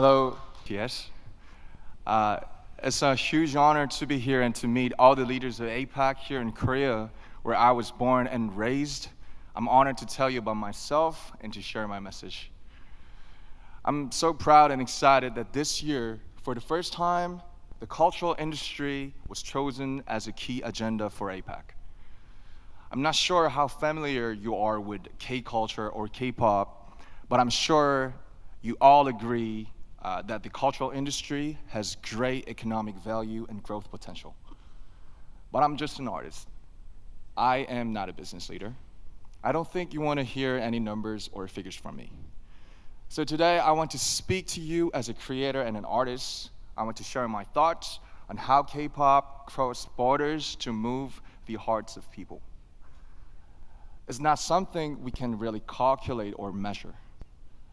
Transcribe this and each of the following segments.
Hello, yes. Uh, it's a huge honor to be here and to meet all the leaders of APAC here in Korea, where I was born and raised. I'm honored to tell you about myself and to share my message. I'm so proud and excited that this year, for the first time, the cultural industry was chosen as a key agenda for APAC. I'm not sure how familiar you are with K-culture or K-pop, but I'm sure you all agree that the cultural industry has great economic value and growth potential. But I'm just an artist. I am not a business leader. I don't think you want to hear any numbers or figures from me. So today I want to speak to you as a creator and an artist. I want to share my thoughts on how K-pop crossed borders to move the hearts of people. It's not something we can really calculate or measure.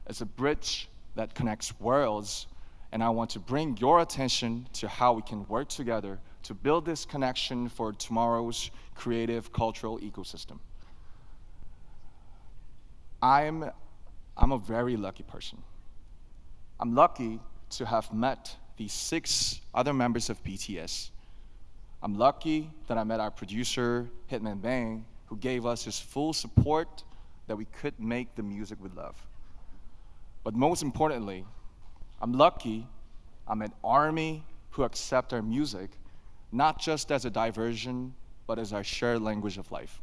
It's a bridge that connects worlds, and I want to bring your attention to how we can work together to build this connection for tomorrow's creative cultural ecosystem. I'm a very lucky person. I'm lucky to have met the 6 other members of BTS. I'm lucky that I met our producer, Hitman Bang, who gave us his full support that we could make the music we love. But most importantly, I'm lucky I'm an ARMY who accept our music, not just as a diversion, but as our shared language of life.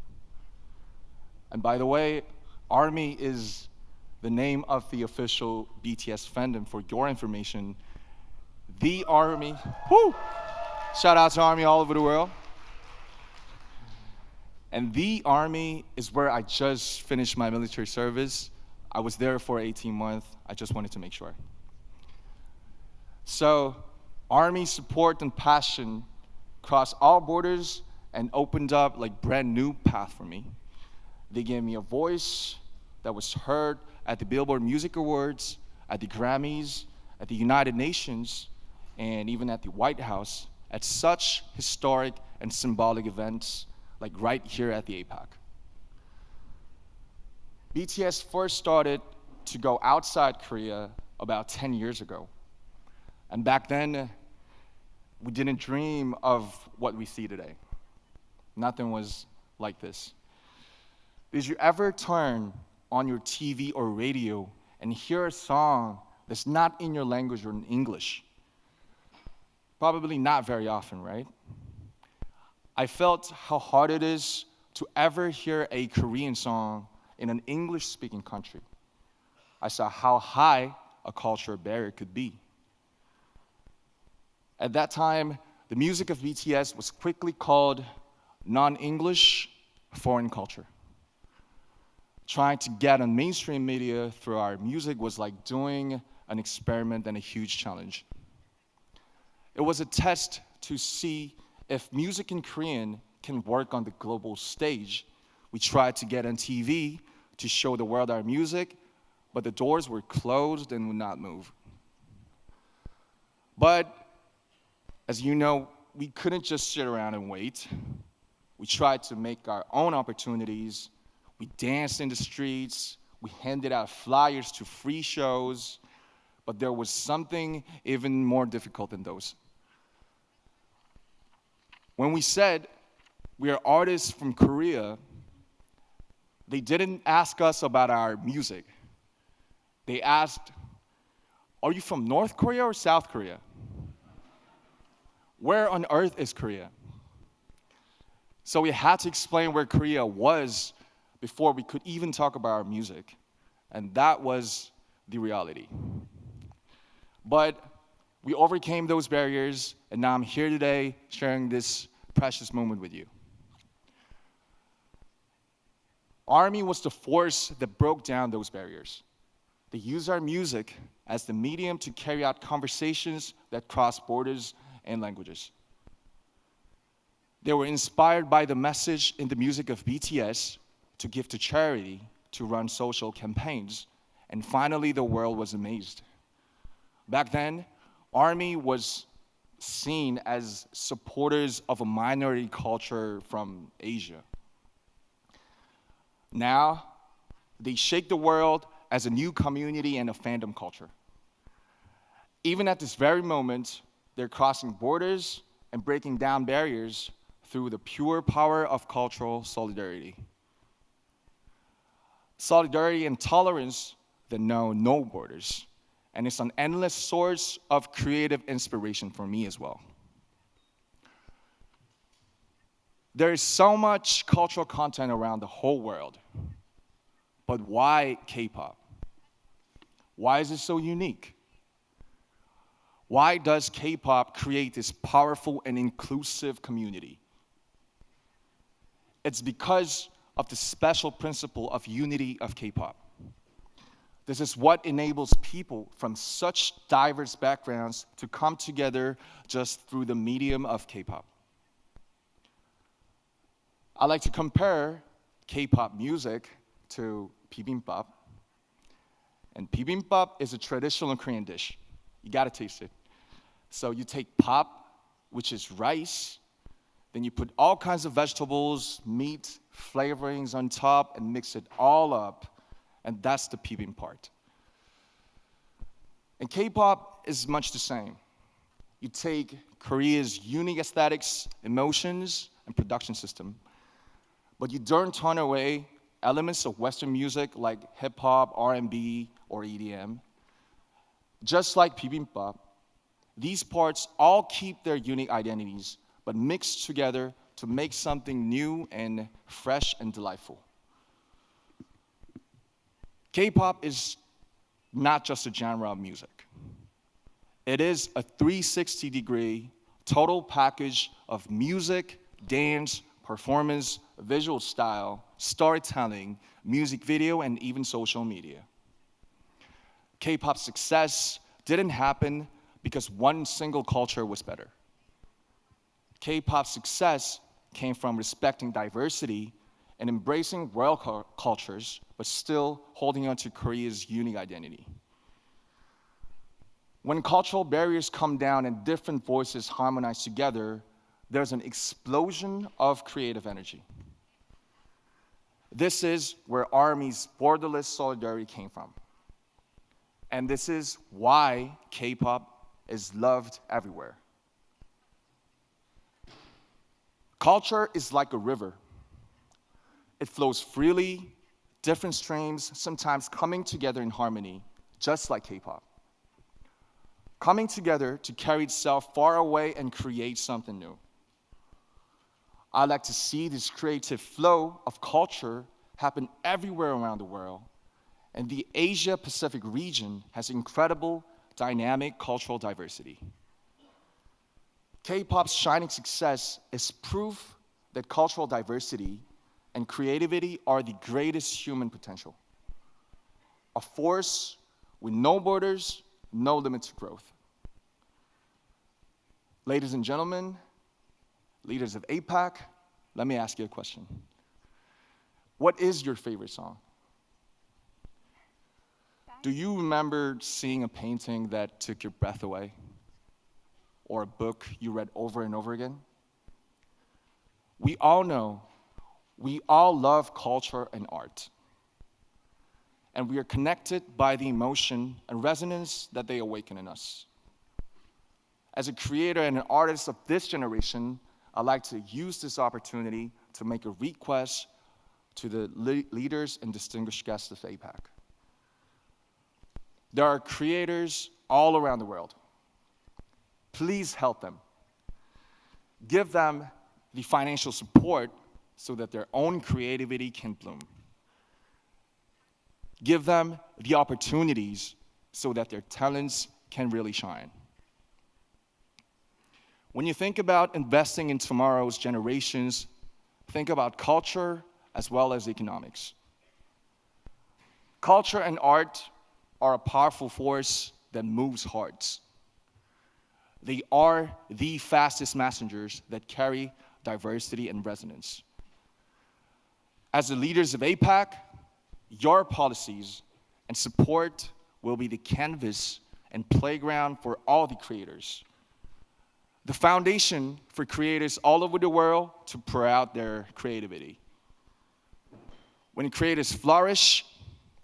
And by the way, ARMY is the name of the official BTS fandom. For your information, the ARMY, whoo! Shout out to ARMY all over the world. And the ARMY is where I just finished my military service. I was there for 18 months. I just wanted to make sure. So, ARMY support and passion crossed all borders and opened up like brand new path for me. They gave me a voice that was heard at the Billboard Music Awards, at the Grammys, at the United Nations, and even at the White House, at such historic and symbolic events like right here at the APAC. BTS first started to go outside Korea about 10 years ago. And back then, we didn't dream of what we see today. Nothing was like this. Did you ever turn on your TV or radio and hear a song that's not in your language or in English? Probably not very often, right? I felt how hard it is to ever hear a Korean song in an English-speaking country. I saw how high a cultural barrier could be. At that time, the music of BTS was quickly called non-English foreign culture. Trying to get on mainstream media through our music was like doing an experiment and a huge challenge. It was a test to see if music in Korean can work on the global stage. We tried to get on TV to show the world our music, but the doors were closed and would not move. But as you know, we couldn't just sit around and wait. We tried to make our own opportunities. We danced in the streets. We handed out flyers to free shows. But there was something even more difficult than those. When we said we are artists from Korea, they didn't ask us about our music. They asked, are you from North Korea or South Korea? Where on earth is Korea? So we had to explain where Korea was before we could even talk about our music. And that was the reality. But we overcame those barriers, and now I'm here today sharing this precious moment with you. ARMY was the force that broke down those barriers. They used our music as the medium to carry out conversations that cross borders and languages. They were inspired by the message in the music of BTS to give to charity, to run social campaigns, and finally the world was amazed. Back then, ARMY was seen as supporters of a minority culture from Asia. Now, they shake the world as a new community and a fandom culture. Even at this very moment, they're crossing borders and breaking down barriers through the pure power of cultural solidarity. Solidarity and tolerance that know no borders, and it's an endless source of creative inspiration for me as well. There is so much cultural content around the whole world, but why K-pop? Why is it so unique? Why does K-pop create this powerful and inclusive community? It's because of the special principle of unity of K-pop. This is what enables people from such diverse backgrounds to come together just through the medium of K-pop. I like to compare K-pop music to bibimbap. And bibimbap is a traditional Korean dish. You gotta taste it. So you take pop, which is rice, then you put all kinds of vegetables, meat, flavorings on top, and mix it all up, and that's the bibimbap part. And K-pop is much the same. You take Korea's unique aesthetics, emotions, and production system, but you don't turn away elements of Western music like hip-hop, R&B, or EDM. Just like bibimbap, these parts all keep their unique identities, but mix together to make something new and fresh and delightful. K-pop is not just a genre of music. It is a 360-degree total package of music, dance, performance, visual style, storytelling, music video, and even social media. K-pop's success didn't happen because one single culture was better. K-pop's success came from respecting diversity and embracing world cultures, but still holding on to Korea's unique identity. When cultural barriers come down and different voices harmonize together, there's an explosion of creative energy. This is where ARMY's borderless solidarity came from. And this is why K-pop is loved everywhere. Culture is like a river. It flows freely, different streams, sometimes coming together in harmony, just like K-pop. Coming together to carry itself far away and create something new. I like to see this creative flow of culture happen everywhere around the world, and the Asia-Pacific region has incredible, dynamic cultural diversity. K-pop's shining success is proof that cultural diversity and creativity are the greatest human potential. A force with no borders, no limit to growth. Ladies and gentlemen, leaders of APAC, let me ask you a question. What is your favorite song? Do you remember seeing a painting that took your breath away? Or a book you read over and over again? We all know, we all love culture and art. And we are connected by the emotion and resonance that they awaken in us. As a creator and an artist of this generation, I'd like to use this opportunity to make a request to the leaders and distinguished guests of APAC. There are creators all around the world. Please help them. Give them the financial support so that their own creativity can bloom. Give them the opportunities so that their talents can really shine. When you think about investing in tomorrow's generations, think about culture as well as economics. Culture and art are a powerful force that moves hearts. They are the fastest messengers that carry diversity and resonance. As the leaders of APAC, your policies and support will be the canvas and playground for all the creators. The foundation for creators all over the world to pour out their creativity. When creators flourish,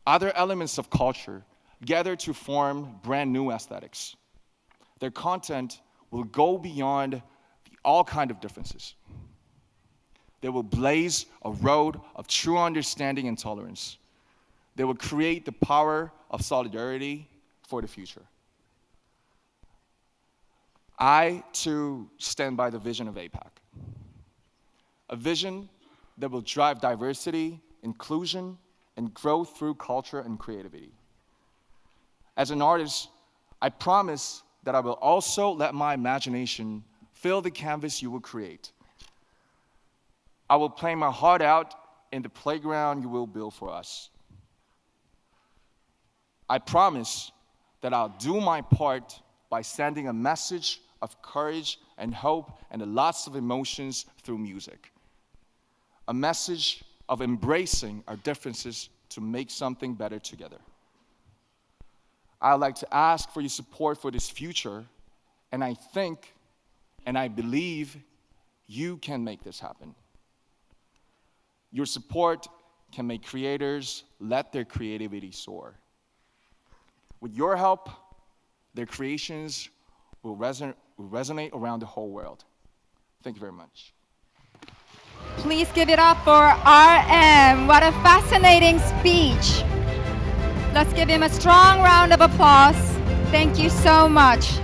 other elements of culture gather to form brand new aesthetics. Their content will go beyond all kind of differences. They will blaze a road of true understanding and tolerance. They will create the power of solidarity for the future. I, too, stand by the vision of APAC. A vision that will drive diversity, inclusion, and growth through culture and creativity. As an artist, I promise that I will also let my imagination fill the canvas you will create. I will play my heart out in the playground you will build for us. I promise that I'll do my part by sending a message of courage and hope and lots of emotions through music. A message of embracing our differences to make something better together. I'd like to ask for your support for this future, and I think and I believe you can make this happen. Your support can make creators let their creativity soar. With your help, their creations will resonate around the whole world. Thank you very much. Please give it up for RM. What a fascinating speech. Let's give him a strong round of applause. Thank you so much.